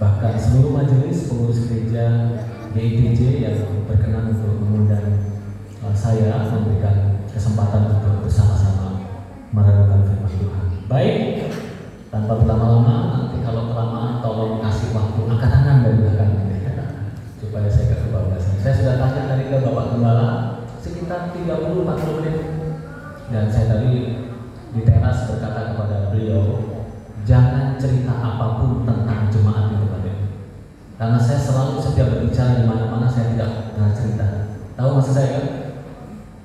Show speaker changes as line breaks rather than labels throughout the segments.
bahkan seluruh majelis pengurus gereja GITJ yang berkenan untuk mengundang saya memberikan kesempatan untuk bersama-sama merenungkan firman Tuhan. Baik, tanpa berlama-lama, nanti kalau kelamaan tolong kasih waktu angkat tangan dari belakang supaya saya kebablasan. Saya sudah tanya tadi ke Bapak Gembala sekitar 30-40 menit, dan saya tadi di teras berkata kepada beliau, jangan cerita apapun tentang jemaat itu Pak, karena saya selalu setiap berbicara di mana-mana saya tidak pernah cerita. Tahu maksud saya kan?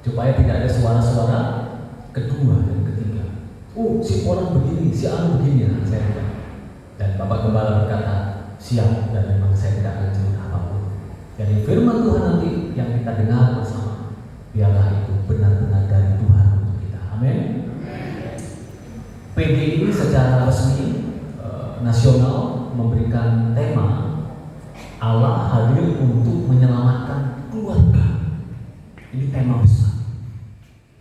Supaya tidak ada suara-suara kedua dan ketiga. Oh, si orang begini, si anu begini, nah, saya tidak. Dan Bapak Gembala berkata, siap, dan memang saya tidak akan cerita apapun. Jadi firman Tuhan nanti yang kita dengar bersama, biarlah itu benar-benar dari Tuhan untuk kita. Amin. PGI secara resmi nasional memberikan tema Allah hadir untuk menyelamatkan keluarga. Ini tema besar,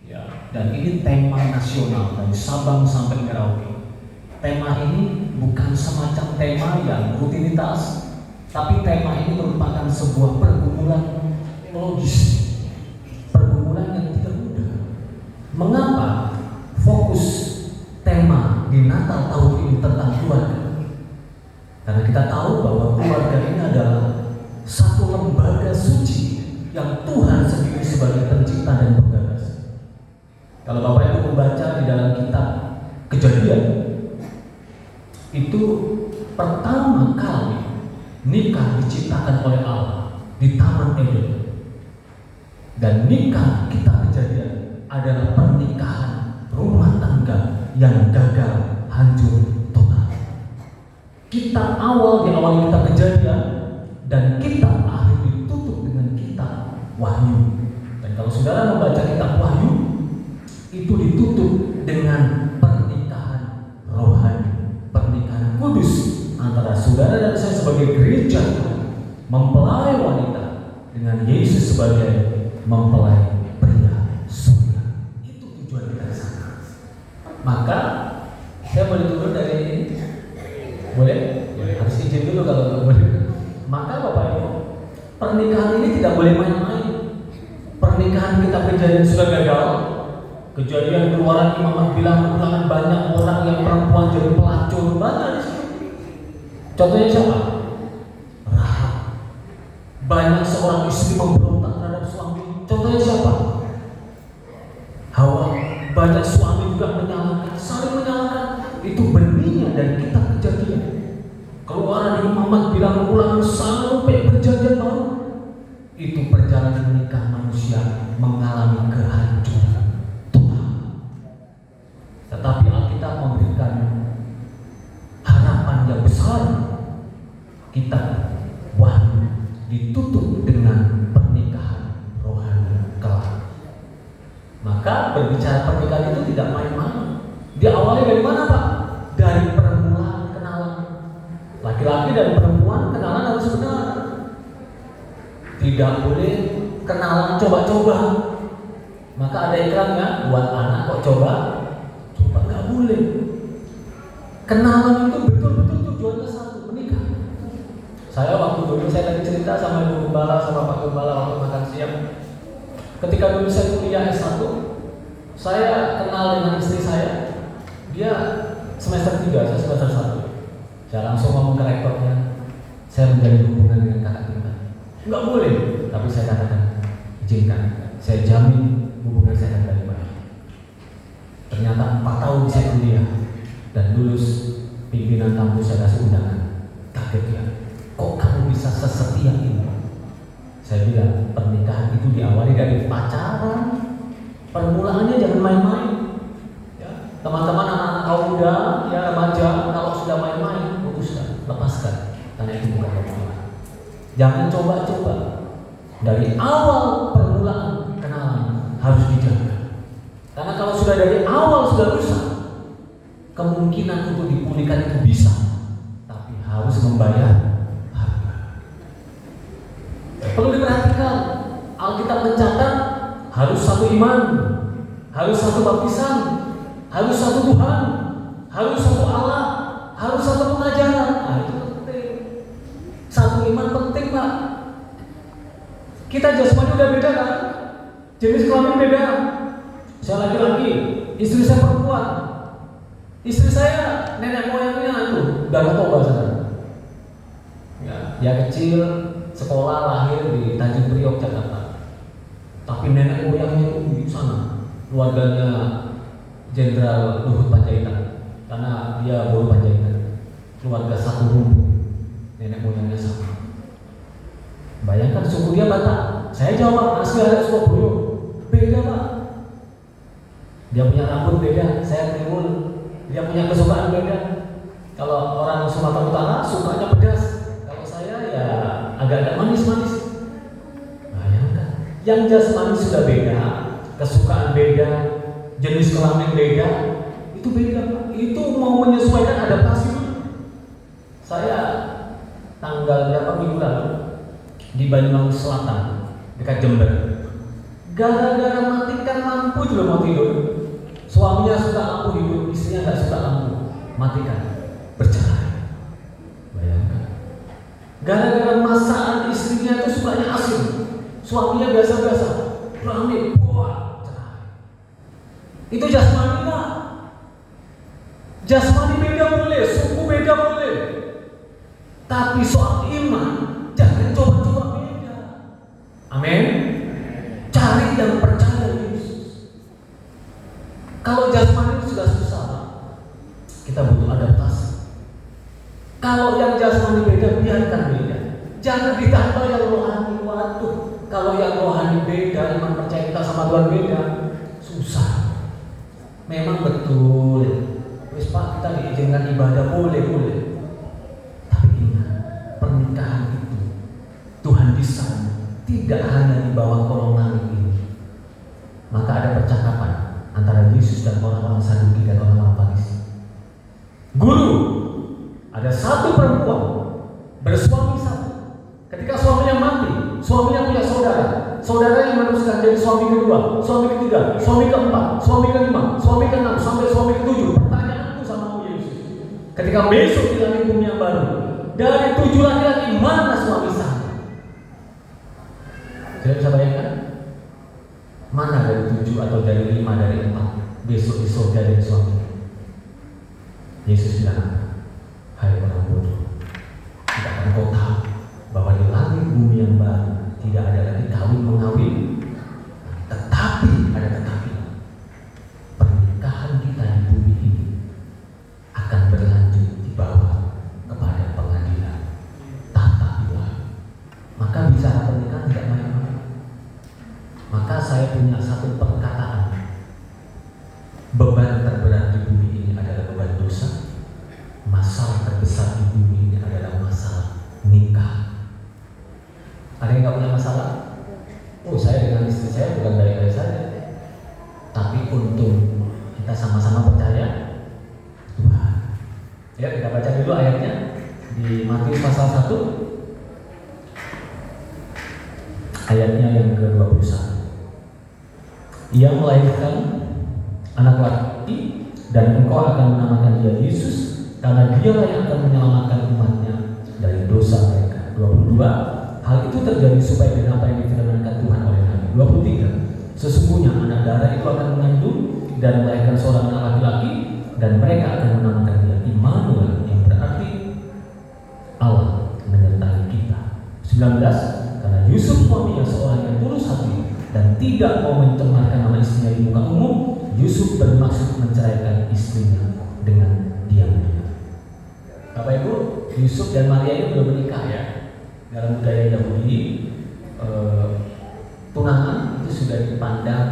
ya, dan ini tema nasional dari Sabang sampai Merauke. Tema ini bukan semacam tema yang rutinitas, tapi tema ini merupakan sebuah pergumulan logis, pergumulan yang tidak mudah. Mengapa fokus tema di Natal tahun ini tentang keluarga? Karena kita tahu bahwa keluarga ini adalah satu lembaga suci yang Tuhan sendiri sebagai pencipta dan penggagas. Kalau Bapak Ibu membaca di dalam kitab Kejadian, itu pertama kali nikah diciptakan oleh Allah di Taman Eden. Dan nikah kitab Kejadian adalah pernikahan rumah tangga yang gagal, hancur total. Kitab awal diawali kitab Kejadian, dan kitab akhir ditutup dengan kitab Wahyu. Dan kalau saudara membaca kitab Wahyu, itu ditutup dengan pernikahan rohani, pernikahan kudus antara saudara dan saya sebagai gereja mempelai wanita dengan Yesus sebagai mempelai pria surga. Itu tujuan kita di sana. Maka saya boleh turun dari ini? Boleh? Ya, harus izin dulu kalau nggak boleh. Maka Bapak Ibu, pernikahan ini tidak boleh main-main. Pernikahan kita Kejadian sudah gagal. Kejadian Keluaran Imam bilang banyak orang yang perempuan jadi pelacur, banyak di sini. Contohnya siapa? Rahab. Banyak seorang istri memberontak terhadap suami. Contohnya siapa? Hawa. Banyak suami juga menyalahkan, saling menyalahkan. Itu benihnya dari kitab Kejadian. Keluaran Imam bilang ulang sampai perjanjian baru. Itu perjalanan nikah manusia mengalami kehancuran total. Tetapi Alkitab memberikan harapan yang besar. Kitab Wahyu ditutup dengan pernikahan rohani kelak. Maka berbicara pernikahan itu tidak main-main. Diawali dari mana Pak? Dari permulaan kenalan. Laki-laki dan perempuan kenalan harus benar. Tidak boleh kenalan coba-coba. Maka ada iklannya, buat anak kok coba nggak boleh. Kenalan itu betul-betul tujuannya satu, menikah. Saya waktu dulu saya tadi cerita sama Ibu Gembala sama Pak Gembala waktu makan siang. Ketika dulu saya kuliah S1, saya kenal dengan istri saya. Dia semester 3, saya semester 1. Saya langsung ngomong ke rektornya, saya menjalin hubungan dengan kakak kita. Enggak boleh, tapi saya katakan, izinkan, saya jamin hubungan saya akan baik-baik. Ternyata 4 tahun saya kuliah dan lulus, pimpinan kampus saya kasih undangan. Kaget ya, kok kamu bisa sesetia ini? Saya bilang, pernikahan itu diawali dari pacaran. Permulaannya jangan main-main. Ya, teman-teman anak-anak kaum muda, ya remaja, kalau sudah main-main, putuskan, lepaskan. Karena itu bukan Tuhan. Jangan coba-coba. Dari awal permulaan kenalan harus dijaga. Karena kalau sudah dari awal sudah rusak, kemungkinan untuk dipulihkan itu bisa, tapi harus membayar. Perlu diperhatikan, Alkitab mencatat harus satu iman, harus satu baptisan, harus satu Tuhan, harus satu Allah, harus satu pengajaran. Nah, itu penting. Kita jasmani udah beda kan? Jenis kelamin beda. Saya laki-laki, istri saya perempuan. Istri saya nenek moyangnya itu Danau Toba sana. Ya kecil, sekolah lahir di Tanjung Priok, Jakarta. Tapi nenek moyangnya itu di sana. Keluarganya Jenderal Luhut Panjaitan, karena dia Bolu Panjaitan. Keluarga satu rumpun, nenek moyangnya sama. Bayangkan suku dia Batak, saya Jawa, asli ada Surabaya. Beda Pak. Dia punya rambut beda, saya Timun. Dia punya kesukaan beda. Kalau orang Sumatera Utara sukanya pedas, kalau saya ya agak-agak manis-manis. Bayangkan, yang jasmani sudah beda, kesukaan beda, jenis kelamin beda, itu beda Pak. Itu mau menyesuaikan adaptasi. Saya tanggal berapa minggu lalu di Banyuwangi Selatan dekat Jember, gara-gara matikan lampu juga mau tidur. Suaminya suka lampu hidup, istrinya nggak suka lampu, matikan, bercerai. Bayangkan, gara-gara masakan istrinya itu sukanya asin, suaminya biasa-biasa, rame, wah, cerai. Itu jasmani Pak. Jasmani beda boleh, suku beda boleh, tapi soal iman jangan coba-coba beda. Amin. Cari yang percaya Yesus. Kalau jasmani sudah susah, kita butuh adaptasi. Kalau yang jasmani beda, biarkan beda. Jangan ditambah yang rohani. Waduh, kalau yang rohani beda, iman percaya kita sama Tuhan beda, susah. Memang betul. Wis Pak, kita diizinkan ibadah boleh. Tapi ingat, pernikahan itu Tuhan desain tidak hanya di bawah kolong langit ini. Maka ada percakapan antara Yesus dan orang-orang Saduki dan orang-orang Farisi. Guru, ada satu perempuan bersuami satu. Ketika suaminya mati, suaminya punya saudara yang meneruskan jadi suami kedua, suami ketiga, suami keempat, suami kelima, suami keenam, sampai suami ketujuh. Pertanyaanku sama Yesus, ketika besok di langit bumi yang baru, dari 7 laki-laki mana suami sah? Saya bisa bayangkan, mana dari 7 atau dari 5 dari 4 besok di surga dari suami? Yesus bilang, hai orang bodoh, tidak engkau tahu bahwa di langit bumi yang baru tidak ada lagi kawin mengawin, tetapi ada tetapi pernikahan kita di bumi ini akan berlanjut di bawah kepada pengadilan tata ilahi. Maka bicara pernikahan tidak main-main. Maka saya punya satu perkataan, beban terberat di bumi ini adalah beban dosa. Masalah terbesar di bumi ini adalah masalah nikah. Ada yang nggak punya masalah? Oh, saya dengan istri saya bukan baik-baik saja. Tapi untung kita sama-sama percaya Tuhan. Ya, kita baca dulu ayatnya di Matius pasal 1 ayatnya yang ke-21. Ia melahirkan anak laki dan engkau akan menamakan dia Yesus, karena dialah yang akan menyelamatkan umatnya dari dosa mereka. 22. Hal itu terjadi supaya apa yang difirmankan Tuhan oleh Nabi. 23. Sesungguhnya anak darah itu akan mengandung dan melahirkan seorang anak laki-laki, dan mereka akan menamakan dia Immanuel, yang berarti Allah menyertai kita. 19. Karena Yusuf suaminya seorang yang tulus hati dan tidak mau mencemarkan nama istrinya di muka umum, Yusuf bermaksud menceraikan istrinya dengan diam-diam. Bapak Ibu, Yusuf dan Maria ini belum menikah ya. Dalam budaya Yahudi, tunangan itu sudah dipandang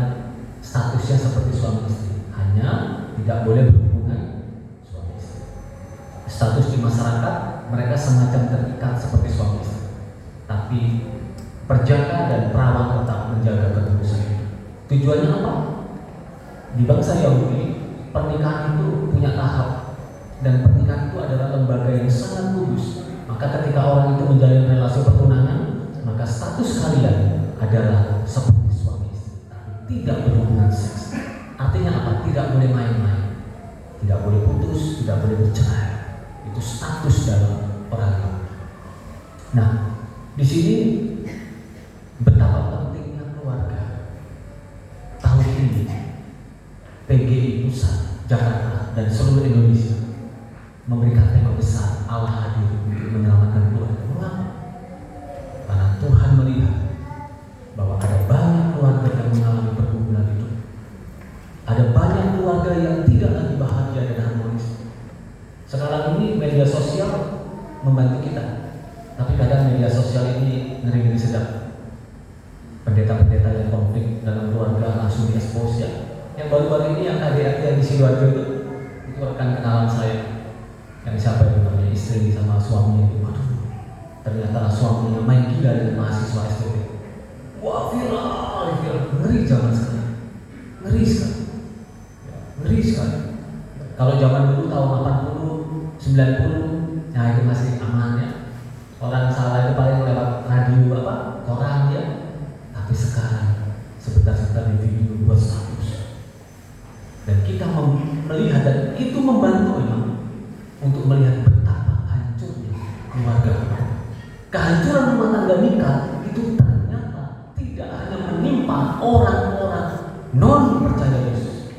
statusnya seperti suami istri, hanya tidak boleh berhubungan suami istri. Status di masyarakat mereka semacam terikat seperti suami istri, tapi perjaka dan perawan tetap menjaga ketulusan itu. Tujuannya apa? Di bangsa Yahudi, pernikahan itu punya tahap, dan pernikahan itu adalah lembaga yang sangat kudus. Maka ketika orang itu menjalin relasi pertunangan, maka status kalian adalah seperti suami istri, tapi tidak berhubungan seks. Artinya apa? Tidak boleh main-main, tidak boleh putus, tidak boleh bercerai. Itu status dalam peragama. Nah, di sini betapa saat Allah hadir untuk menyelamatkan keluarga. Mengapa? Karena Tuhan melihat bahwa ada banyak keluarga yang mengalami pergumulan hidup. Ada banyak keluarga yang tidak lagi bahagia dan harmonis. Sekarang ini media sosial membantu kita, tapi kadang media sosial ini ngeri-ngeri sedap. Pendeta-pendeta yang konflik dalam keluarga langsung diekspos ya. Yang baru-baru ini yang KDRT yang di Sidoarjo itu rekan kenalan saya. Yang siapa yang namanya istri sama suaminya itu, waduh, ternyata suaminya main gila dengan mahasiswa STB. Wah, viral, ngeri zaman sekarang, ngeri sekali, ngeri sekali. Kalau zaman dulu tahun 80, 90, nah itu masih aman ya. Orang salah itu paling lewat radio koran ya. Tapi sekarang sebentar-sebentar di video buat status. Dan kita melihat dan itu membantu memang untuk melihat betapa hancurnya keluarga. Kehancuran rumah tangga Mika itu ternyata tidak hanya menimpa orang-orang non percaya Yesus,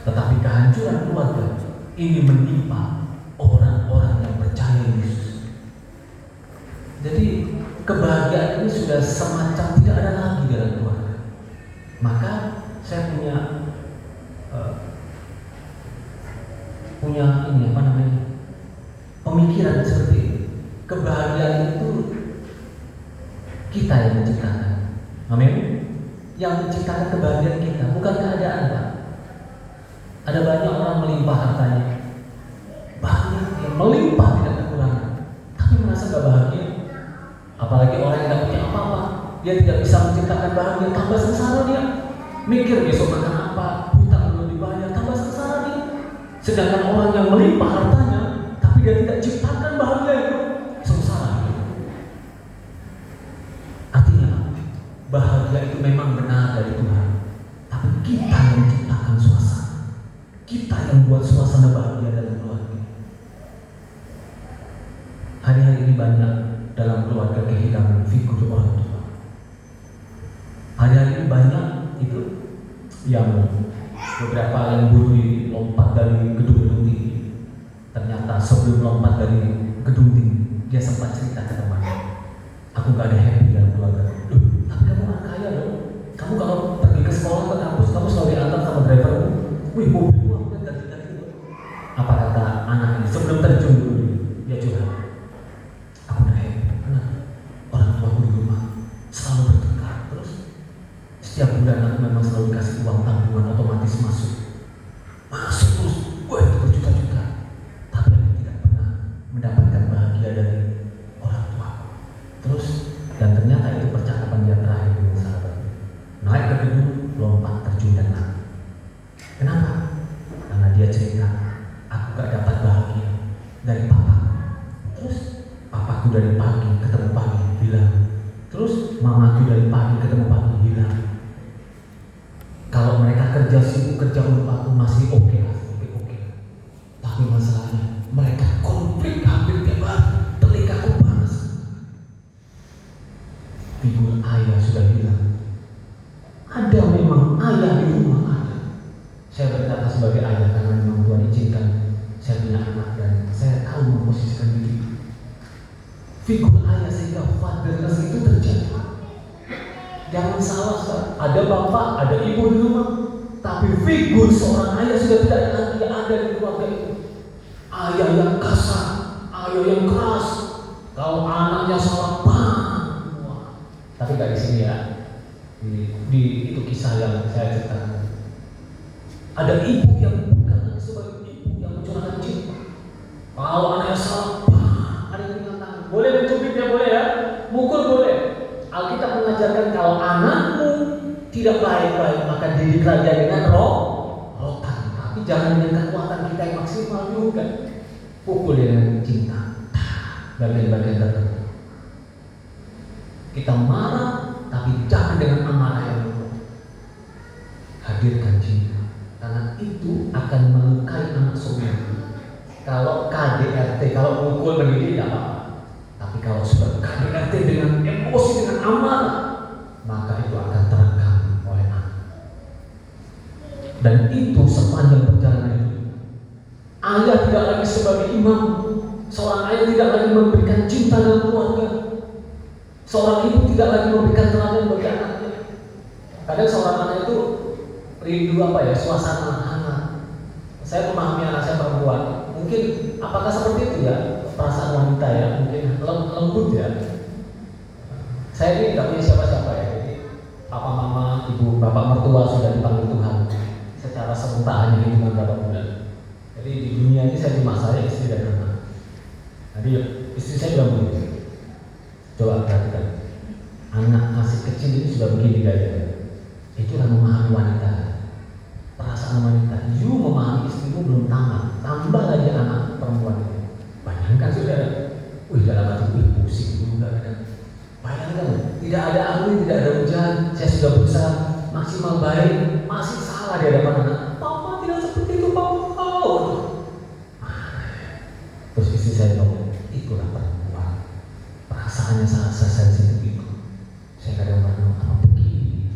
tetapi kehancuran keluarga ini menimpa orang-orang yang percaya Yesus. Jadi kebahagiaan ini sudah semacam tidak ada lagi dalam keluarga. Maka saya punya pemikiran seperti ini. Kebahagiaan itu kita yang menciptakan. Amin. Yang menciptakan kebahagiaan kita, bukan keadaan, Pak. Ada banyak orang melimpah hartanya, banyak yang melimpah tidak kekurangan, tapi merasa gak bahagia. Apalagi orang yang tidak punya apa-apa, dia tidak bisa menciptakan bahagia, tambah sengsara dia. Mikir besok makan apa, hutang belum dibayar, tambah sengsara dia. Sedangkan orang yang melimpah hartanya, tapi dia tidak ciptakan bahagia itu, sengsara dia. Artinya, bahagia itu memang benar dari Tuhan, tapi kita yang menciptakan suasana, kita yang buat suasana bahagia dalam keluarga. Hari-hari ini banyak dalam keluarga kehilangan figur orang tua. Hari-hari ini banyak itu yang beberapa yang buru lompat dari gedung-gedung tinggi. Ternyata sebelum lompat dari gedung tinggi, dia sempat cerita ke temannya, aku gak ada happy dalam keluarga. Tapi kamu orang kaya dong. Kamu kalau pergi ke sekolah ke kampus, kamu selalu diantar sama drivermu. Wih, mobil aku kan ganti-ganti. Apa kata anak ini sebelum terjun dulu dia curhat. Aku udah happy. Kenapa? Orang tua aku di rumah selalu bertengkar terus. Setiap bulan aku memang selalu dikasih uang tabungan otomatis masuk terus. Wah, itu berjuta-juta. Tapi aku tidak pernah mendapatkan bahagia dari orang tua. Terus dan ternyata itu percakapan dia terakhir dengan sahabat. Naik ke gedung, lompat, terjun dan mati. Kenapa? Karena dia cerita, aku gak dapat bahagia dari papa. Terus papaku dari pagi ketemu pagi bilang. Terus mamaku dari pagi ketemu pagi bilang. Kalau mereka kerja sibuk, kerja untuk aku masih oke lah, oke. Tapi masalahnya mereka konflik hampir tiap hari, telingaku panas. Figur ayah sudah hilang. Ada memang ayah di rumah ada. Saya berkata sebagai ayah karena memang Tuhan izinkan saya punya anak dan saya tahu memposisikan diri. Figur ayah sehingga fatherness itu terjadi. Jangan salah, ada bapak, ada ibu di rumah, tapi figur seorang ayah sudah tidak lagi ada di keluarga itu. Ayah yang kasar, ayah yang keras. Kalau anaknya salah, tapi gak di sini ya. Di itu kisah yang saya ceritakan. Ada ibu yang bukan sebagai ibu yang mencurahkan cinta. Kalau anaknya salah, ada yang mengatakan, boleh mencubit ya, boleh ya, mukul boleh. Alkitab mengajarkan kalau anakmu tidak baik-baik maka didiklah dia dengan rotan. Tapi jangan dengan kekuatan kita yang maksimal juga. Pukul dia dengan cinta. Bagian-bagian tertentu. Kita marah, tapi jangan dengan amarah yang luar. Hadirkan cinta. Karena itu akan melukai anak saudara. Kalau KDRT, kalau pukul mendidik tidak apa-apa. Tapi kalau sudah KDRT dengan emosi, dengan amarah, maka itu akan terekam oleh anak. Dan itu sepanjang perjalanan itu. Ayah tidak lagi sebagai imam, Seorang ayah tidak lagi memberikan cinta dalam keluarga. Seorang ibu tidak lagi memberikan teladan bagi anaknya. Kadang seorang anak itu rindu suasana hangat. Saya memahami anak saya perempuan. Mungkin apakah seperti itu ya perasaan wanita ya? Mungkin lembut ya. Saya ini tidak punya siapa-siapa ya. Jadi papa mama, ibu, bapak mertua sudah dipanggil Tuhan secara serentak hanya hitungan berapa bulan. Jadi di dunia ini saya cuma saya, istri dan anak. Jadi istri saya bilang begini, coba perhatikan, anak masih kecil ini sudah begini gaya. Itulah memahami wanita, perasaan wanita. You memahami istrimu belum tamat, tambah lagi anak perempuan ini. Bayangkan saudara, dalam hati pusing juga kadang. Bayangkan, tidak ada angin, tidak ada hujan, saya sudah berusaha maksimal baik, masih salah di hadapan anak. Papa tidak seperti itu, papa. Terus istri saya ngomong, itulah perempuan, perasaannya sangat sensitif itu. Saya kadang merenung apa begini.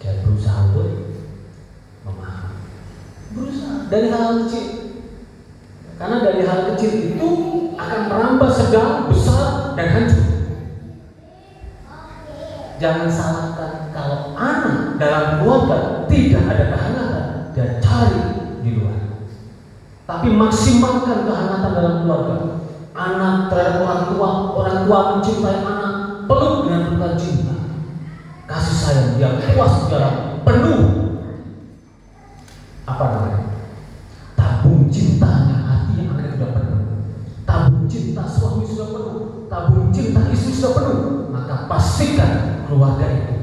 Dia berusaha untuk memahami, berusaha dari hal kecil, karena dari hal kecil itu akan merambah sedang, besar, dan hancur. Jangan salahkan kalau anak dalam keluarga tidak ada kehangatan, dia cari di luar. Tapi maksimalkan kehangatan dalam keluarga. Anak terhadap orang tua mencintai anak, peluk dengan penuh cinta, kasih sayang yang puas dalam penuh tabung cintanya, hati yang ada sudah penuh. Tabung cinta suami sudah penuh, tabung cinta istri sudah penuh. Maka pastikan keluarga itu.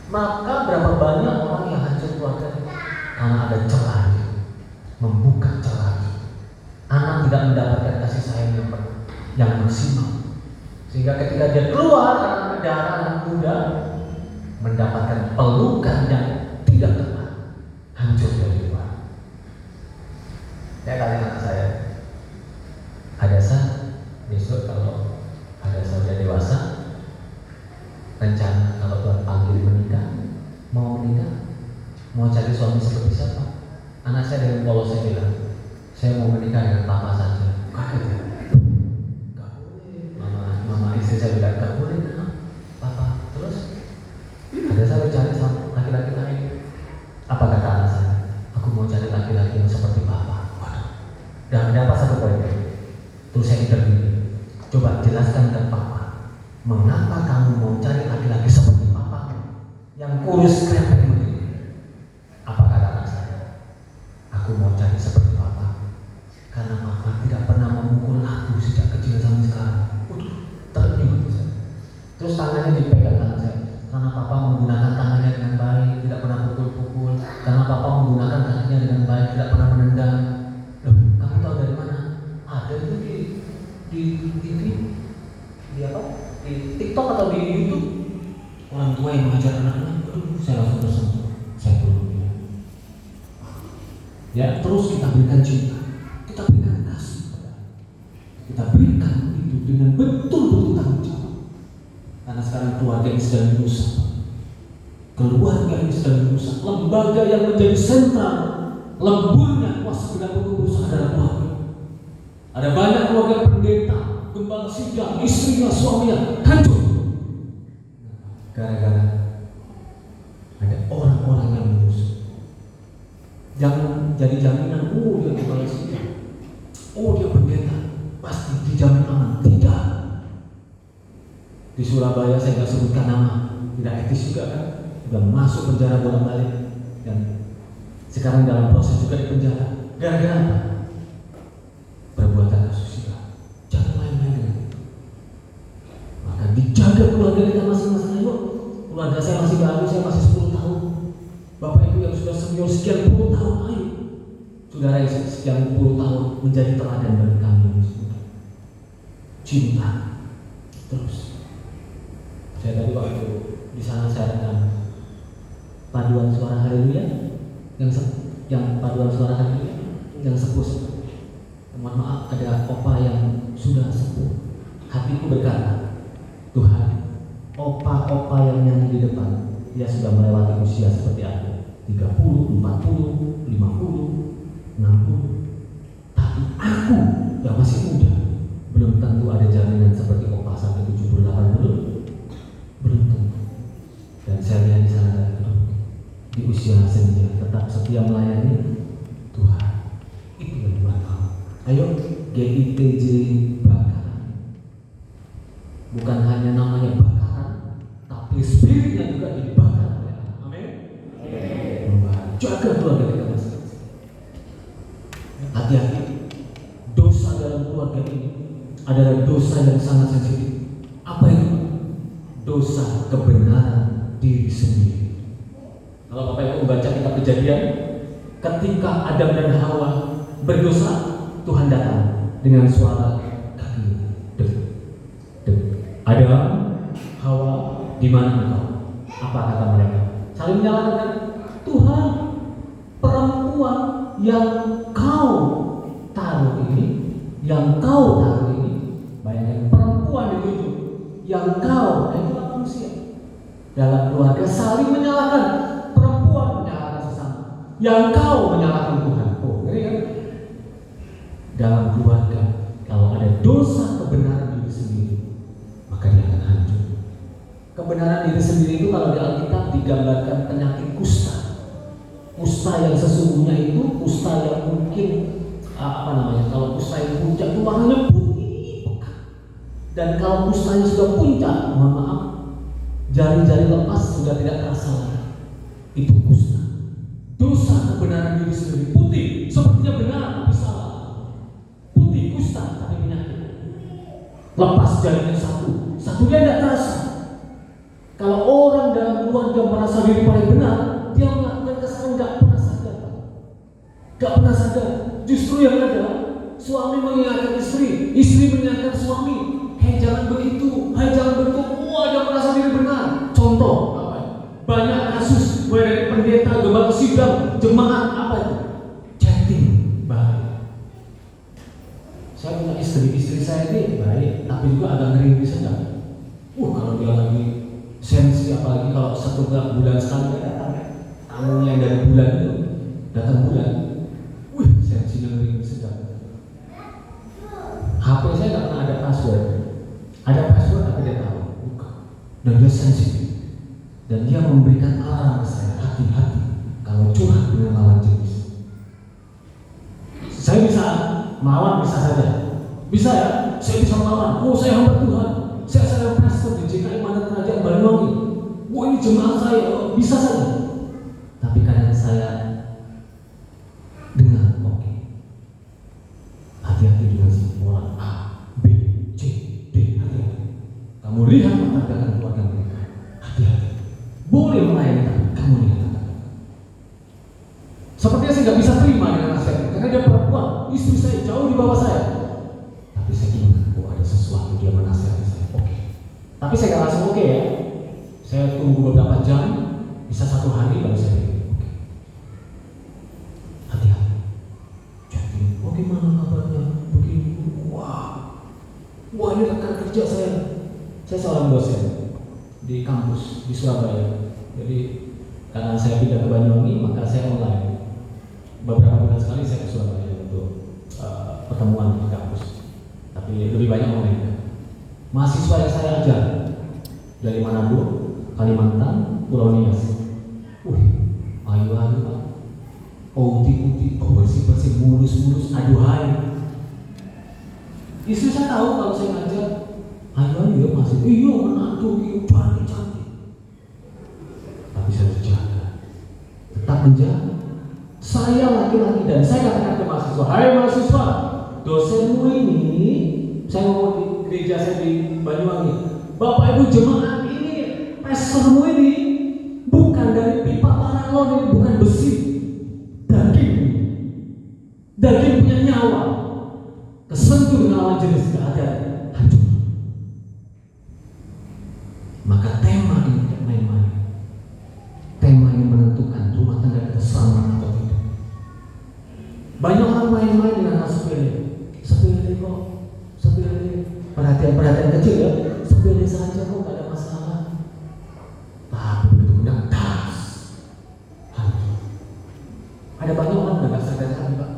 Maka berapa banyak orang yang hancur keluarga karena ada celah, membuka celah. Anak tidak mendapatkan kasih sayang yang penuh, yang maksimal, sehingga ketika dia keluar anak darah, anak muda mendapatkan pelukan yang tidak tepat, hancur dari luar. Ya kali anak saya, ada besok kalau ada saudara dewasa, rencana kalau Tuhan panggil menikah, mau cari suami seperti siapa? Anak saya dari polos saya bilang, saya mau menikah dengan papa saja. Kaget ya? Gak boleh. Mama istri saya bilang, gak boleh papa. Terus ada saya cari laki-laki lain. Apa kata anak saya? Aku mau cari laki-laki yang seperti papa. Waduh. Dan ada apa satu poin? Terus saya interview. Coba jelaskan ke papa, mengapa kamu mau cari laki-laki seperti papa yang kurus krepek begini? Apa kata anak saya? Aku mau cari seperti papa karena papa tidak pernah memukul aku sejak kecil sampai sekarang. Ternyuh saya. Terus tangannya dipegang anak saya, karena papa menggunakan tangannya dengan baik, tidak pernah pukul-pukul. Karena papa menggunakan kakinya dengan baik, tidak pernah menendang. Loh, kamu tahu dari mana? Ada itu di TV, di TikTok atau di YouTube. Orang tua yang mengajar anaknya, saya langsung tersentuh. Saya peluk dia. Ya, terus kita berikan cinta, kita berikan kasih, kita berikan itu dengan betul-betul tanggung jawab. Karena sekarang keluarga ini sedang dirusak. Keluarga ini sedang dirusak. Lembaga yang menjadi sentral lemburnya kuasa pedang perusahaan adalah keluarga. Ada banyak keluarga pendeta, gembala sidang, istrinya, suaminya hancur. Gara-gara ada orang-orang yang menusuk. Jangan jadi jaminan, dia gembala sidang, dia pendeta, pasti dijamin aman. Tidak. Di Surabaya saya nggak sebutkan nama, tidak etis juga kan? Sudah masuk penjara bolak-balik dan sekarang dalam proses juga di penjara. Gara-gara apa? Perbuatan asusila. Jangan main-main dengan itu. Maka dijaga keluarga kita masing-masing. Ayo, keluarga saya masih baru, saya masih 10 tahun. Bapak ibu yang sudah senior sekian puluh tahun, ayo. Saudara yang sekian puluh tahun menjadi teladan bagi kami. Cinta. Terus. Saya tadi waktu di sana saya rekam paduan suara haleluya yang paduan suara haleluya yang sepuh. Mohon maaf, ada opa yang sudah sepuh. Hatiku berkata, Tuhan, opa-opa yang nyanyi di depan, dia sudah melewati usia seperti aku, 30, 40, 50, 60. aku yang masih muda, belum tentu ada jaminan seperti Opa sampai 78 belum tentu. Dan saya lihat di sana di usia senja tetap setia melayani Tuhan. Itu yang Tuhan mau. Ayo GITJ Bakaran. Bukan hanya namanya bakaran, tapi spiritnya juga dibakar. Amin. Jaga keluarga kita masing-masing. Hati-hati. Dosa dalam keluarga ini adalah dosa yang sangat sensitif. Apa itu? Dosa kebenaran diri sendiri. Kalau Bapak Ibu membaca kitab Kejadian, ketika Adam dan Hawa berdosa, Tuhan datang dengan suara kaki dek, dek. Adam, Hawa, di mana engkau? Apa kata mereka? Saling menyalahkan. Tuhan, perempuan yang kau taruh ini, bayangkan perempuan itu yang kau, itu manusia. Dalam keluarga saling menyalahkan, perempuan menyalahkan sesama, yang kau menyalahkan Tuhan. Oh, ngeri kan? Dalam keluarga, kalau ada dosa kebenaran diri sendiri, maka dia akan hancur. Kebenaran diri sendiri itu kalau di Alkitab digambarkan penyakit kusta. Kusta yang sesungguhnya itu kusta yang mungkin kalau kusta yang puncak itu warnanya putih pekat. Dan kalau kustanya sudah puncak, mohon maaf, jari-jari lepas sudah tidak terasa lagi. Itu kusta. Dosa kebenaran diri sendiri putih, sepertinya benar tapi salah. Putih kusta tapi penyakit. Lepas jarinya satu dia tidak terasa. Kalau orang dalam keluarga merasa diri paling benar, dia melakukan kesalahan gak pernah sadar. Justru yang ada, suami mengingatkan istri mengingatkan suami, hei jangan begitu. Wah, dia merasa diri benar. Contoh apa? Banyak kasus dari pendeta, gembala sidang, jemaat apa itu? Chatting bahaya. Saya punya istri saya ini baik, tapi juga agak ngeri bisa nggak? Kalau dia lagi sensi, apalagi kalau 1 bulan sekali datang, tamu yang dari bulan itu datang bulan. Sensinya ngeri sedang. HP saya nggak pernah ada password. Ada password tapi dia tahu. Dan dia sensitif. Dan dia memberikan alarm ke saya, hati-hati kalau curhat dengan lawan jenis. Saya bisa melawan, bisa saja. Bisa ya, saya bisa melawan. Saya hamba Tuhan. Saya pastor di JKI Mandat Kerajaan Banyuwangi. Ini jemaat saya, bisa saja. Tapi kadang saya dengar, hati-hati dengan orang A, B, C, D, hati-hati. Kamu lihat mengatakan keluarga mereka, hati-hati. Boleh melayani, tapi kamu lihat. Sepertinya saya nggak bisa terima dengan nasihat, karena dia perempuan, istri saya jauh di bawah saya. Tapi saya ingat, ada sesuatu dia menasihati saya. Tapi saya nggak langsung oke ya. Saya tunggu beberapa jam, bisa 1 hari baru saya hati-hati. Jadi, bagaimana kabarnya? Begini, wah ini rekan kerja saya. Saya seorang dosen di kampus di Surabaya. Jadi karena saya pindah ke Banyuwangi, maka saya online. Beberapa bulan sekali saya ke Surabaya untuk pertemuan di kampus. Tapi lebih banyak online. Mahasiswa yang saya ajar dari Manado, Kalimantan, Pulau Nias. Ayo Pak. Putih, bersih, mulus, aduhai. Istri saya tahu kalau saya ngajar, ayo masih, menantu, cantik. Tapi saya terjaga, tetap menjaga. Saya laki-laki dan saya katakan ke mahasiswa, hai mahasiswa, dosenmu ini, saya ngomong di gereja saya di Banyuwangi, Bapak Ibu jemaat ini, pastormu ini bukan dari pipa paralon, ini bukan besi, daging punya nyawa, kesentuh dengan lawan jenis gak ada, hancur. Maka tema ini tidak main-main. Tema ini menentukan rumah tangga kita selamat atau tidak. Banyak orang main-main dengan hal sepele kok, perhatian kecil ya, sepele saja kok, gak ada masalah. Tapi benar-benar das. Ada banyak orang nggak sadar kan Pak,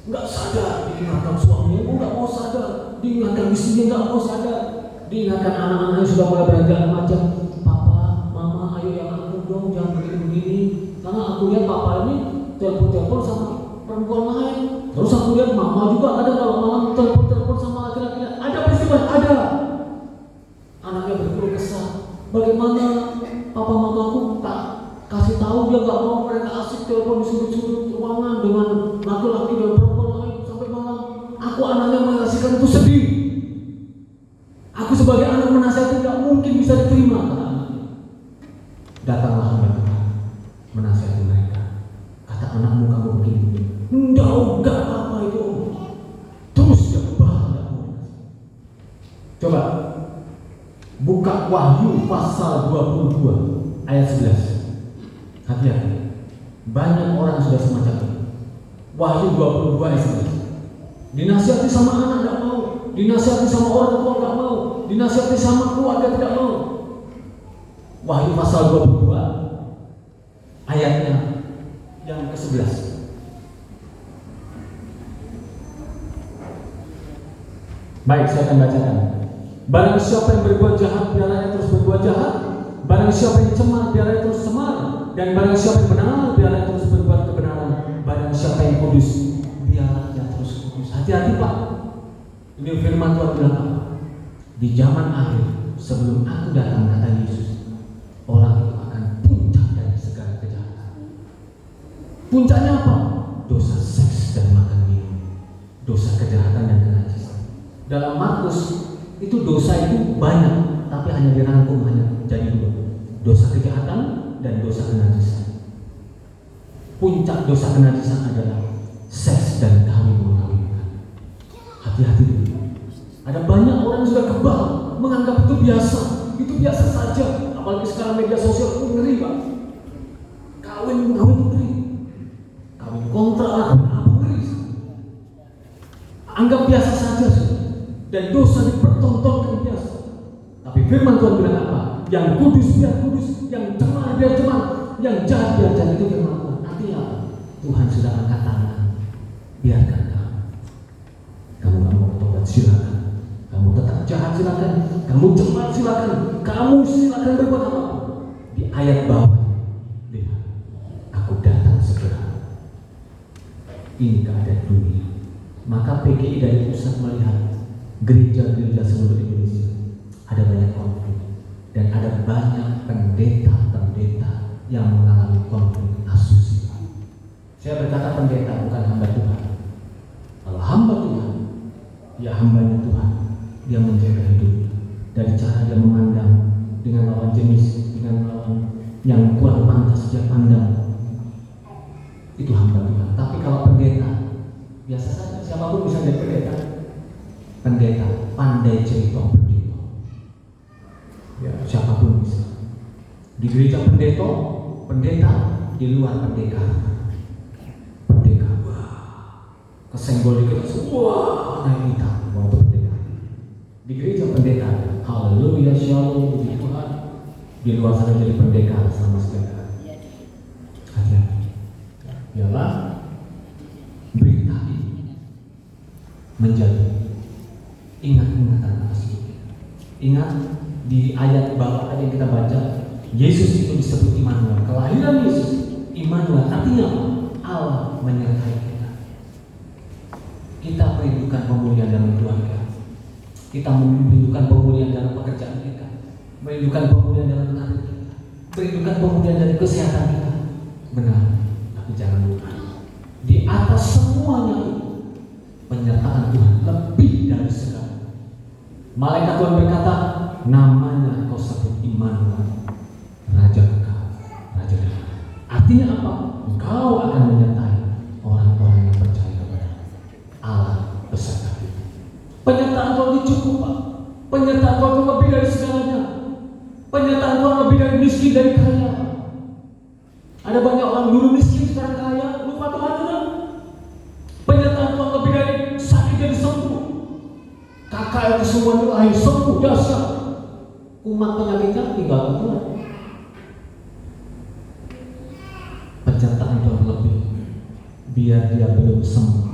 nggak sadar diingatkan suaminya, nggak mau sadar, diingatkan istrinya, nggak mau sadar, diingatkan anak-anak yang sudah mulai beranjak remaja, papa, mama, ayo yang aku dong, jangan begini-begini, karena aku lihat papa ini telepon-telepon sama perempuan lain, terus aku lihat mama juga ada kalau malam telepon-telepon sama laki-laki, ada peristiwa, ada. Anaknya berkeluh kesah, bagaimana papa mamaku tak kasih tahu, dia nggak mau, mereka asik telepon di sudut-sudut ruangan dengan laki-laki dan perempuan lain sampai malam. Aku anaknya menyaksikan itu sedih. Aku sebagai anak menasihati tidak mungkin bisa diterima, kata anaknya. Datanglah hamba Tuhan menasihati mereka. Kata anakmu kamu begini. Enggak apa itu. Terus dia berubah. Coba buka Wahyu pasal 22 ayat 11. Hati-hati, banyak orang sudah semacam ini. Wahyu 22 ayat 11. Dinasihati sama anak tidak mau, dinasihati sama orang tua tidak mau, dinasihati sama keluarga tidak mau. Wahyu pasal 22 ayatnya yang ke-11. Baik, saya akan bacakan. Barang siapa yang berbuat jahat, biarlah terus berbuat jahat. Barang siapa yang cemar, biarlah terus cemar. Dan barang siapa yang benar, biarlah terus berbuat kebenaran. Barang siapa yang kudus, biarlah dia terus kudus. Hati-hati Pak. Ini firman Tuhan bilang apa? Di zaman akhir, sebelum aku datang, kata Yesus, orang itu akan puncak dari segala kejahatan. Puncaknya apa? Dosa seks dan makan minum, dosa kejahatan dan kenajisan. Dalam Markus itu dosa itu banyak, tapi hanya dirangkum hanya jadi dua: dosa kejahatan dan dosa kenajisan. Puncak dosa kenajisan adalah seks dan kawin mengawinkan. Hati-hati dulu. Ada banyak orang yang sudah kebal menganggap itu biasa saja. Apalagi sekarang media sosial itu ngeri Pak. Kawin ngeri. Kawin kontra, kawin apa ngeri. Anggap biasa saja dan dosa dipertontonkan biasa. Tapi firman Tuhan bilang apa? Yang kudus biar kudus, yang cemar biar cemar, yang jahat biar jahat. Itu firman Tuhan. Artinya apa? Tuhan sudah angkat tangan. Biarkan kamu nggak mau tobat, silakan. Kamu tetap jahat, silakan. Kamu cemar, silakan. Kamu silakan berbuat apa-apa. Di ayat bawah, lihat, aku datang segera. Ini keadaan dunia. Maka PGI dari pusat melihat gereja-gereja seluruh Indonesia ada banyak konflik dan ada banyak pendeta-pendeta yang mengalami konflik asusila. Saya berkata pendeta, bukan hamba Tuhan. Kalau hamba Tuhan, ya hambanya Tuhan. Dia menjaga hidupnya dari cara dia memandang dengan lawan jenis, dengan lawan yang kurang pantas dia pandang. Itu hamba Tuhan. Tapi kalau pendeta, biasa saja, siapapun bisa jadi pendeta. Pendeta pandai cerita pendeta. Ya, siapapun bisa. Di gereja pendeta, di luar pendekar. Wah, kesenggol dikit, wah, naik hitam, mau pendekar. Di gereja pendeta, haleluya, shalom, puji Tuhan. Di luar sana jadi pendekar sama sekali. Hati-hati. Ialah berita ini menjadi ingat-ingatan atas hidup kita. Ingat di ayat bawah tadi yang kita baca, Yesus itu disebut Immanuel. Kelahiran Yesus, Immanuel, artinya apa? Allah menyertai kita. Kita merindukan pemulihan dalam keluarga. Kita merindukan pemulihan dalam pekerjaan kita. Merindukan pemulihan dalam karir kita. Merindukan pemulihan dari kesehatan kita. Benar, tapi jangan lupa, di atas semuanya itu penyertaan Tuhan lebih dari segala. Malaikat Tuhan berkata, namanya kau sebut Immanuel, Raja Kekal, Raja Damai. Artinya apa? Engkau akan menyertai orang-orang yang percaya kepada Allah beserta kita. Penyertaan Tuhan itu cukup Pak. Penyertaan Tuhan itu lebih dari segalanya. Penyertaan Tuhan lebih dari miskin, dari kaya. Ada banyak orang dulu miskin sekarang kaya, lupa Tuhan sudah. Penyertaan Tuhan lebih dari sakit jadi sembuh. Kakak itu semua lahir sembuh, dahsyat. Umat penyakitnya tinggal Tuhan. Penyertaan Tuhan lebih, biar dia belum sembuh,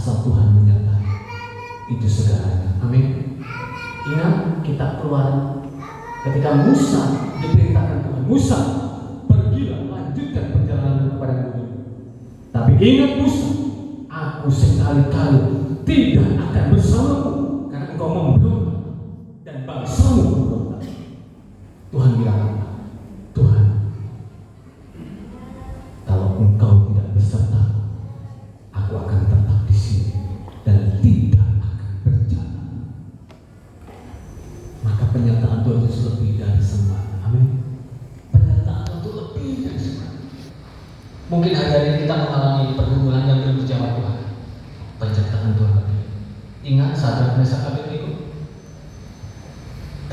asal Tuhan menyertai. Itu segalanya. Amin. Ingat kita keluar ketika Musa diperintahkan Tuhan, Musa pergilah, lanjutkan perjalanan kepada bumi. Tapi ingat Musa, aku sekali-kali tidak akan bersamamu karena engkau memberontak dan bangsamu memberontak. Tuhan bilang apa? Tuhan, kalau engkau tidak beserta, aku akan tetap di sini dan tidak akan berjalan. Maka penyertaan Tuhan itu lebih dari sembahan. Amin. Penyertaan itu lebih dari sembahan. Mungkin hari ini kita mengalami pergumulan yang belum dijawab Tuhan. Penyertaan Tuhan lebih. Ingat Sadrak Mesak Abednego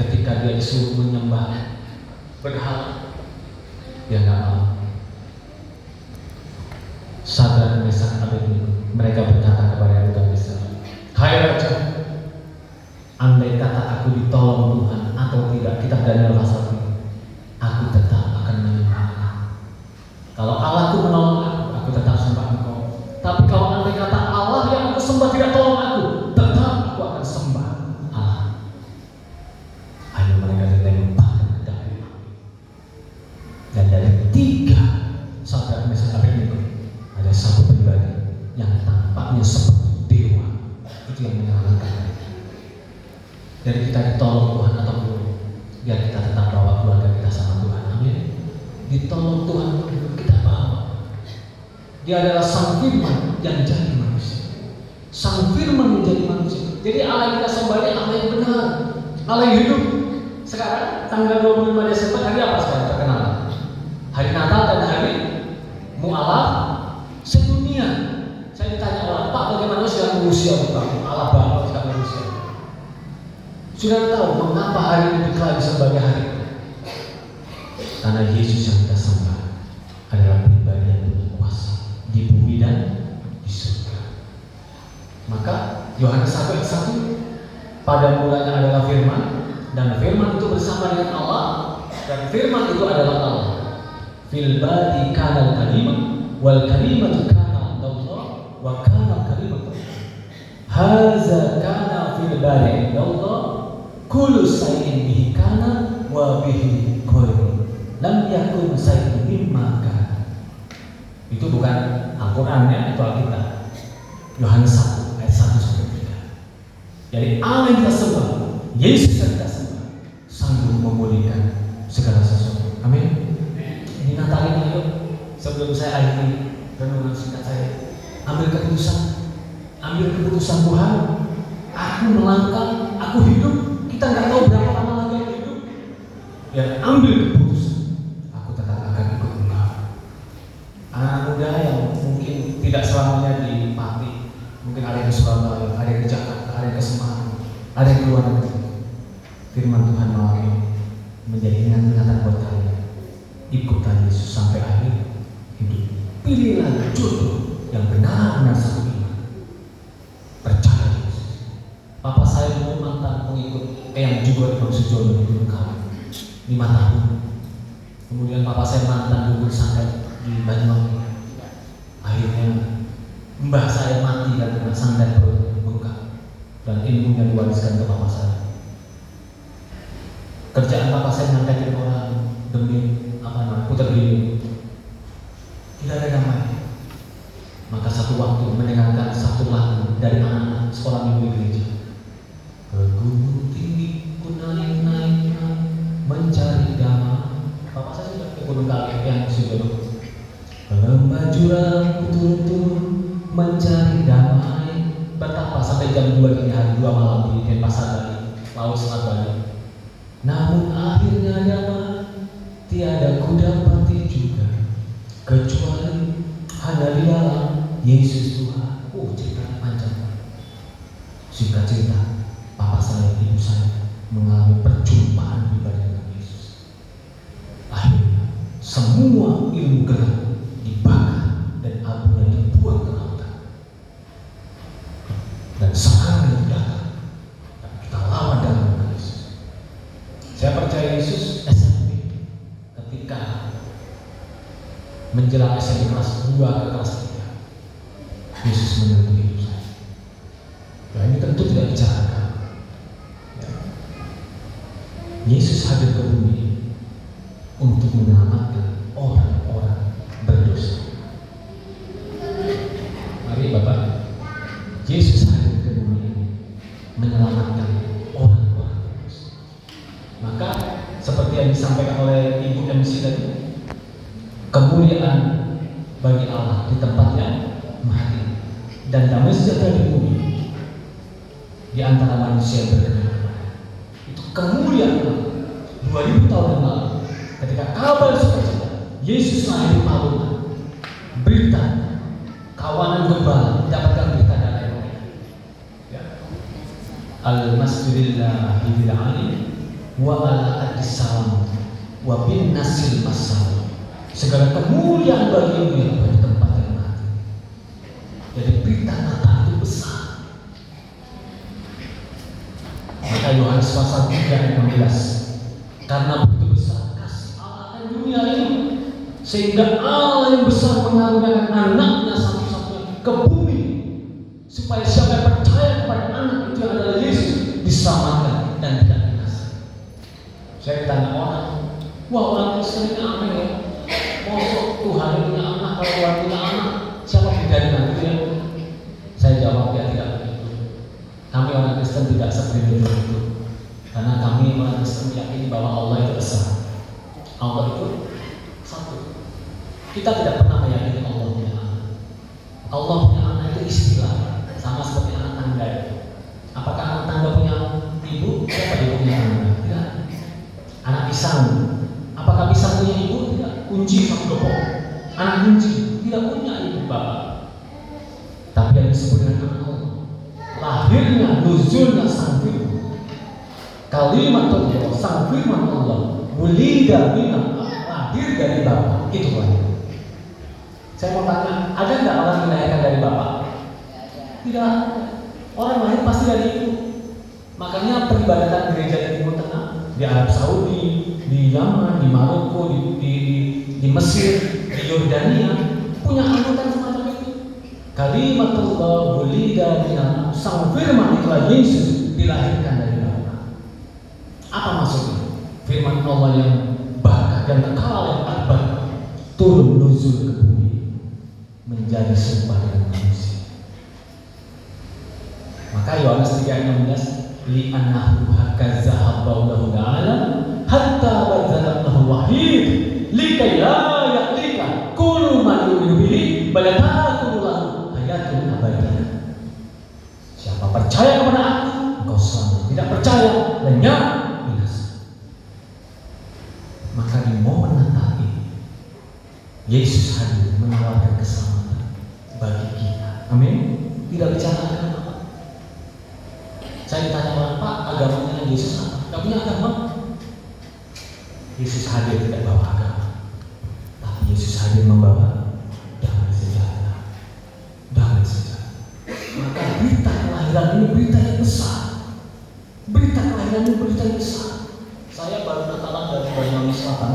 ketika dia disuruh menyembah berhala, dia nggak mau. Sadrak Mesak Abednego, mereka berkata kepada Nebukadnezar, hai Raja, andai kata aku ditolong Tuhan atau tidak, kitab Daniel pasal 3, aku tetap akan menyembah Allah. Kalau Allahku menolong aku tetap sembah Engkau. Tapi kalau andai kata Allah yang aku sembah tidak tolong aku, tetap aku akan sembah Allah. Ayo mereka dilemparkan ke dalam api. Dan dari 3 Sadrak Mesak Abednego ada satu pribadi yang tampaknya seperti dewa, itu yang menyelamatkan mereka. Jadi kita ditolong Tuhan atau belum, biar kita tetap bawa keluarga kita sama Tuhan. Amin. Ditolong Tuhan belum, kita bawa. Dia adalah Sang Firman yang jadi manusia. Sang Firman menjadi manusia. Jadi Allah yang kita sembah Allah yang benar, Allah yang hidup. Sekarang tanggal 25 Desember hari apa sekarang terkenal? Hari Natal dan hari Mu'alaf sedunia. Saya ditanya orang, Pak, bagaimana sih manusia Pak? Allah Bapa tidak manusia. Sudah tahu mengapa hari ini diklaim sebagai hari itu? Karena Yesus yang kita sembah adalah pribadi yang punya kuasa di bumi dan di surga. Maka Yohanes 1:1, pada mulanya adalah Firman, dan Firman itu bersama dengan Allah, dan Firman itu adalah Allah. Fil badi kana al-kalimah wal kalimatu kana Allah wa kana al-kalimatu haza kana fil badi Allah kullu shay'in bihi kana wa bihi qul lam yakun shay'un mimma kana. Itu bukan Al-Qur'an ya, itu Alkitab. Yohanes 1 ayat 1-3. Jadi Allah yang kita sembah, Yesus yang kita sembah, sanggup memulihkan segala sesuatu. Amin. Ini Natal ini, ayo sebelum saya akhiri renungan singkat saya, ambil keputusan Tuhan. Aku melangkah, aku hidup. Kita nggak tahu berapa lama lagi aku hidup. Ya, ambil keputusan. Aku tetap akan ikut Engkau. Anak muda yang mungkin tidak selamanya di Pati, mungkin ada yang di Surabaya, ada yang di Jakarta, ada yang ke Semarang, ada yang di luar negeri. Firman Tuhan malam ini menjadi ingatan buat kalian. Ikutlah Yesus sampai akhir hidup. Pilihlah jodoh yang benar-benar satu iman. Percaya Yesus. Papa saya dulu mantan pengikut yang juga di Sujono di Gunung Kawi 5 tahun. Kemudian papa saya mantan dukun santet di Banyuwangi. Akhirnya mbah saya mati dan kena santet perut bengkak, dan ilmunya diwariskan ke papa saya. Kerjaan papa saya nyantetin orang demi putar beliau, tidak ada damai. Maka satu waktu mendengarkan satu lagu dari anak-anak sekolah minggu di gereja. Ke gunung tinggi ku naik mencari damai. Bapak saya sudah ke Gunung Kawi yang Sujono. Ke lembah jurang ku turun mencari damai. Betapa sampai jam 2 dini hari 2 malam di Denpasar Bali, Laut Selat Bali. Namun akhirnya damai tiada ku dapati juga, kecuali hanya di dalam Yesus Tuhan. Ceritanya panjang. Singkat cerita, papa saya, ibu saya mengalami perjumpaan pribadi dengan Yesus. Akhirnya semua ilmu gelap dibakar dan abunya dibuang ke lautan. Dan sekarang yang datang, dan kita lawan dalam nama Yesus. Saya percaya Yesus ketika menjelang SMP kelas 2 ke kelas 3, Yesus menyentuh hidup saya. Nah, ini tentu tidak bicara agama. Ya. Yesus hadir ke bumi untuk menyelamatkan orang-orang berdosa. Mari Bapak, Yesus hadir ke bumi ini menyelamatkan orang-orang berdosa. Maka seperti yang disampaikan oleh Ibu MC tadi, kemuliaan bagi Allah di tempat yang mahal dan damai sejahtera di bumi di antara manusia yang berkenan. Itu kemuliaan Allah. 2000 tahun yang lalu, ketika kabar sukacita Yesus lahir di Palembang, berita kawanan gembala mendapatkan berita dari mereka. Ya. Al-Masjidillah Hidil Ali wa ala ad-salam wa bin nasil masal. Segala kemuliaan bagimu yang pada tempat yang mati. Jadi berita Natal itu besar. Maka Yohanes pasal 3 ayat 16, karena begitu besar kasih Allah akan dunia ini, sehingga Allah yang besar mengaruniakan anaknya satu-satunya ke bumi, supaya siapa yang percaya kepada anak itu yang adalah Yesus diselamatkan dan tidak binasa. Saya ditanya orang, wah orang Kristen ini aneh ya, mosok Tuhan yang punya anak, kalau Tuhan punya anak siapa bedanya gitu ya? Saya jawab ya tidak begitu. Kami orang Kristen tidak seperti itu, karena kami orang Kristen meyakini bahwa Allah itu besar. Allah itu satu. Kita tidak pernah meyakini Allah punya anak. Allah punya anak itu istilah, sama seperti anak tangga itu. Apakah anak tangga punya ibu? Siapa dia punya tangga? Tidak. Anak pisang, apakah pisang punya ibu? Tidak. Kunci sama gepok. Anak kunci tidak punya ibu bapak. Tapi yang disebut dengan anak Allah, lahirnya, nuzulnya sang firman, kalimat Allah, sang firman Allah, wulida minal, lahir dari Bapa, itu lahir. Saya mau tanya, ada nggak orang dilahirkan dari Bapa? Tidak. Orang lahir pasti dari ibu. Makanya peribadatan gereja di Timur Tengah, di Arab Saudi, di Yaman, di Maroko, di Mesir, di Yordania, punya angkutan semacam itu. Kalimat Allah wulida minal, sang firman itulah Yesus dilahirkan dari Bapa. Apa maksudnya? Firman Allah yang bakar dan kekal yang abad turun nuzul ke bumi menjadi serupa dengan manusia. Maka Yohanes 3:16, li annahu hakaza habbahu ta'ala hatta badzala lahu wahid likai la ya'tika kullu man yu'minu bihi balataku lahu hayatun abadiyah. Siapa percaya kepada aku, engkau selamat. Tidak percaya, lenyap, binasa. Maka di momen Natal ini, Yesus hadir menawarkan keselamatan bagi kita. Amin. Tidak bicara agama. Saya ditanya orang, Pak, agamanya Yesus apa? Tidak punya agama. Yesus hadir tidak bawa agama, tapi Yesus hadir membawa damai sejahtera. Damai sejahtera. Maka berita kelahiran ini berita yang besar. Berita kelahiran ini berita yang besar. Saya baru Natalan dari Banyuwangi Selatan.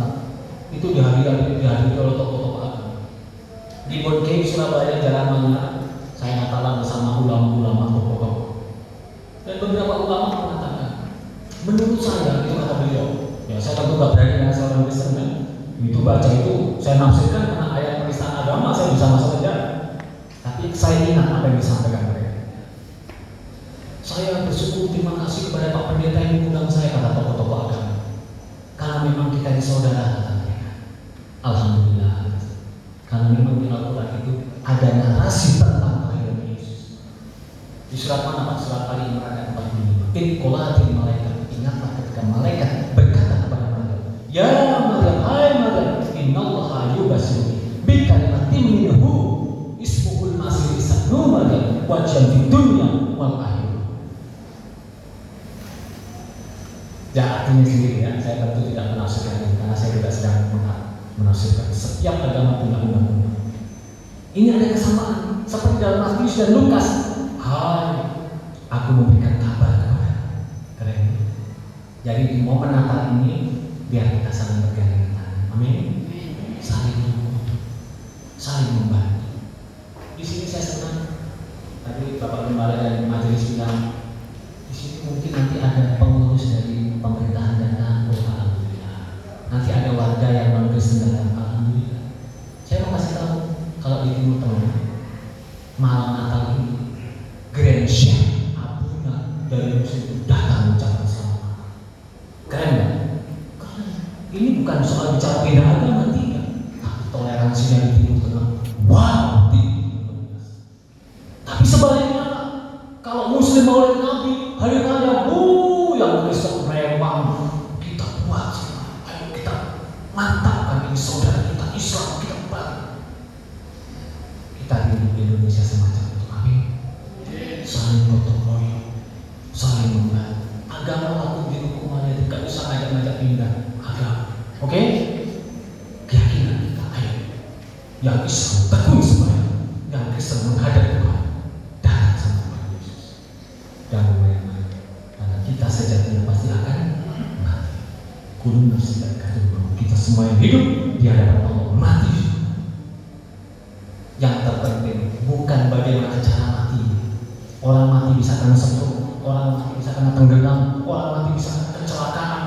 Itu dihadiri oleh tokoh-tokoh agama. Di Bonkei, Surabaya, Jalan Manyar, saya Natalan bersama ulama-ulama tokoh-tokoh. Dan beberapa ulama mengatakan, menurut saya, itu kata beliau, ya saya tentu gak berani dengan seorang Kristen kan. Itu baca itu, saya nafsirkan karena ayat penistaan agama, saya bisa masuk aja. Tapi saya ingat apa yang disampaikan mereka. Saya bersyukur, terima kasih kepada Pak Pendeta yang mengundang saya, kata tokoh-tokoh agama. Karena memang kita ini saudara, kata mereka. Alhamdulillah. Karena memang di Al-Quran itu ada narasi tentang kelahiran Yesus. Di surat mana Pak? Surat Ali Imran ayat 45. Qolatil malaikat, ingatlah ketika malaikat berkata kepada Maryam, ya Maryam, hai Maryam, innallaha yubasyiruki bi kalimatin minhu ismuhul masih Isa ibnu Maryam wajihan fid dunya wal akhirah. Ya artinya sendiri ya, saya tentu tidak menafsirkan ini karena saya tidak sedang menafsirkan. Setiap agama punya undang-undang. Ini ada kesamaan seperti dalam Matius dan Lukas. Hai, aku memberikan kabar kepada kalian. Jadi di momen Natal ini biar kita saling bergandengan tangan. Amin. Saling membantu, saling membantu. Di sini saya senang. Tadi Bapak Gembala dan Majelis Yesus bilang, di sini mungkin nanti ada pengurus dari pemerintahan datang, alhamdulillah. Nanti ada warga yang non Kristen datang, alhamdulillah. Saya mau kasih tahu, kalau di Timur Tengah malam Natal ini, Grand Chef Abuna dari Muslim datang mengucapkan selamat malam. Keren nggak? Keren. Ini bukan soal bicara beda agama, tidak, tapi toleransinya di Timur Tengah, wow, tinggi. Tapi sebaliknya, kalau Muslim Maulid Nabi, hari raya, yang Kristen memang kita buat, ayo kita mantapkan ini saudara kita Islam, kita buat. Kita hidup di Indonesia semacam itu, amin. Saling gotong royong, saling membantu. Agama aku di hukum aja, tidak usah ngajak-ngajak pindah agama. Oke? Keyakinan kita, ayo. Yang Islam tekun sembahyang, yang Kristen menghadap Tuhan, datang sama Tuhan Yesus. Jangan main-main, karena kita sejatinya pasti akan mati. Kulun nafsi dan kata kita semua yang hidup di hadapan Allah mati. Yang terpenting bukan bagaimana cara mati. Orang mati bisa kena stroke, orang mati bisa kena tenggelam, orang mati bisa kena kecelakaan,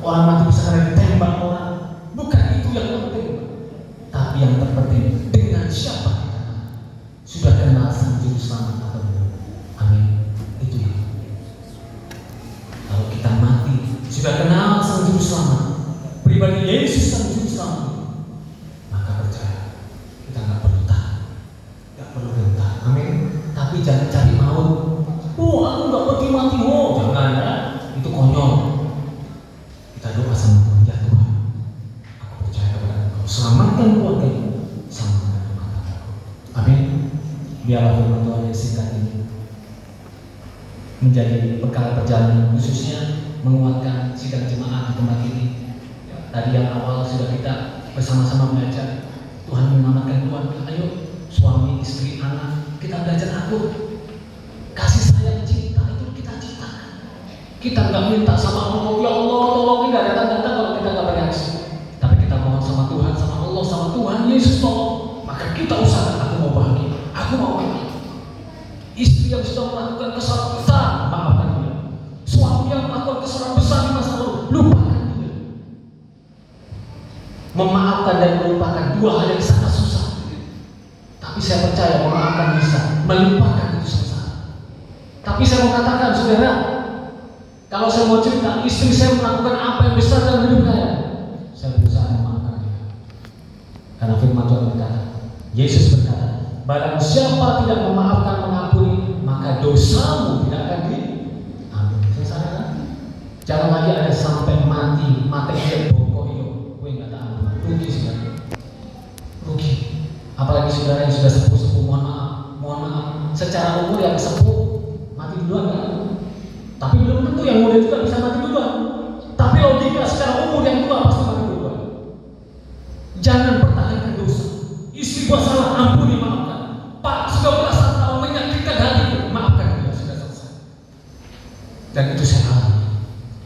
orang mati bisa kena ditembak orang. Bukan itu yang penting. Tapi yang terpenting dengan siapa kita sudah kenal Sang Juru Selamat atau belum. Amin. Itu yang penting. Kalau kita mati sudah kenal Sang Juru Selamat, pribadi Yesus Sang Juru Selamat, maka percaya kita nggak perlu perlu gentar, amin. Tapi jangan cari maut. Aku nggak pergi mati, jangan ya. Itu konyol. Kita doa sama Tuhan, ya Tuhan, aku percaya kepada Engkau. Selamatkan keluargaku, selamatkan rumah tanggaku. Amin. Biarlah firman Tuhan yang singkat ini menjadi bekal perjalanan, khususnya menguatkan sidang jemaat di tempat ini. Tadi yang awal sudah kita bersama-sama belajar. Tuhan menyelamatkan keluarga. Ayo, suami, istri, anak, kita belajar akur. Kasih sayang, cinta itu kita ciptakan. Kita nggak minta sama Allah, ya Allah tolong, nggak datang-datang kalau kita nggak bereaksi. Tapi kita mohon sama Tuhan, sama Allah, sama Tuhan Yesus tolong. Maka kita usahakan, aku mau bahagia, aku mau bahagia. Istri yang sudah melakukan kesalahan besar, maafkan dia. Suami yang melakukan kesalahan besar di masa lalu, lupakan dia. Memaafkan dan melupakan dua hal yang sangat susah. Tapi saya percaya memaafkan bisa, melupakan itu susah. Tapi saya mau katakan, saudara, kalau saya mau cerita, istri saya melakukan apa yang besar dalam hidup saya berusaha memaafkan dia. Karena firman Tuhan berkata, Yesus berkata, barang siapa tidak memaafkan, mengampuni, maka dosamu tidak akan diampuni. Selesai kan? Jangan lagi ada sampai mati dia bongkok hidup, gue nggak tak ampun. Rugi saudara, rugi. Apalagi saudara yang sudah sepuh-sepuh, mohon maaf. Secara umur yang sepuh mati duluan kan? Tapi belum tentu yang muda juga bisa mati duluan. Tapi logika secara umur yang tua pasti mati duluan. Jangan pertahankan dosa. Istri gua salah, ampuni, maafkan. Pak, sudah belasan tahun menyakitkan hatiku, maafkan dia, sudah selesai. Dan itu saya alami.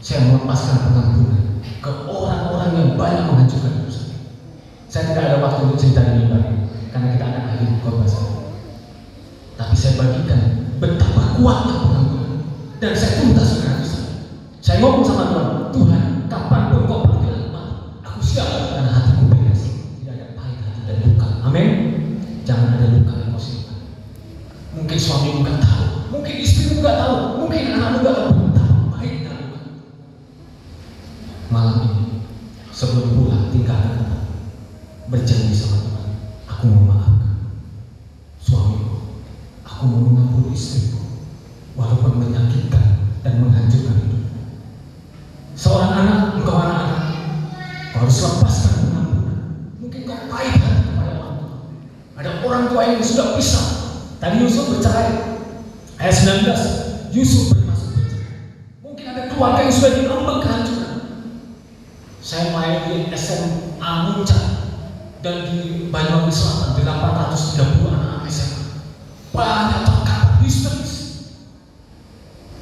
Saya melepaskan pengampunan ke orang-orang yang banyak menghancurkan dosa. Saya tidak ada waktu untuk cerita ini lagi, karena kita akan akhiri khotbah saya. Tapi saya bagikan betapa kuatnya pengampunan, dan saya tuntas dengan hati saya. Saya ngomong sama Tuhan, Tuhan, kapanpun kau panggil aku mati, aku siap, karena hatiku beres, tidak ada pahit hati dan luka. Amin. Jangan ada luka emosi. Mungkin suamimu nggak tahu, mungkin istrimu nggak tahu, mungkin anakmu nggak tahu betapa pahitnya luka. Malam ini, sebelum pulang, tinggalkan tempat, berjanji sama Tuhan, aku mau maafkan suamiku, aku mau mengampuni istriku, walaupun menyakitkan dan menghancurkan hidup. Seorang anak, engkau anak-anak, kau harus lepaskan pengampunan. Mungkin kau pahit hati kepada orang tua. Ada orang tua yang sudah pisah. Tadi Yusuf bercerai, ayat 19, Yusuf bermasuk bercerai. Mungkin ada keluarga yang sudah diambang kehancuran. Saya main di SMA Muncak dan di Banyuwangi Selatan, 830 anak SMA. Banyak terkapar histeris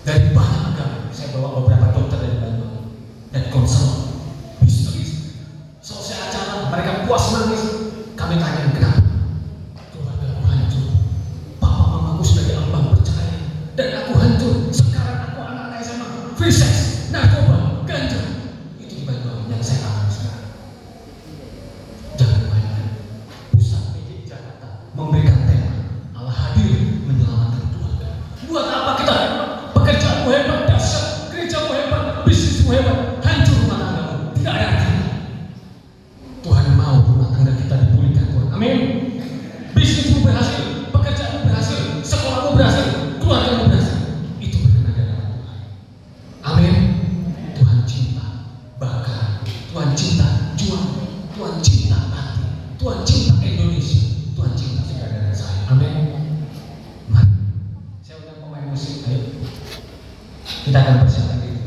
dari banyak agama. Saya bawa beberapa dokter dari Banyuwangi dan konselor histeris. Selesai acara, mereka puas nangis. Kami tanya, kenapa? Keluarga aku hancur. Papa mamaku sudah diambang percaya dan aku hancur. free sex, narkoba, ganja. Itu di Banyuwangi yang saya alami sekarang. Jangan main-main. Pusat PJ Jakarta memberikan tema Allah hadir menyelamatkan keluarga. Buat apa kita hebat? Pekerjaanmu hebat, dahsyat. Gerejamu hebat, bisnismu hebat. Hancur rumah tanggamu, tidak ada artinya. Tuhan mau rumah tangga kita dipulihkan, Tuhan. Amin. Bisnismu berhasil, pekerjaanmu berhasil, sekolahmu berhasil, keluargamu berhasil. Itu berkenan di hadapan Tuhan. Amin. Tuhan cinta bakar, Tuhan cinta jual, Tuhan cinta hati, Tuhan cinta Indonesia, Tuhan cinta saudara dan saya. Amin. Mari, saya undang pemain musik. Ayo, kita akan persiapkan diri.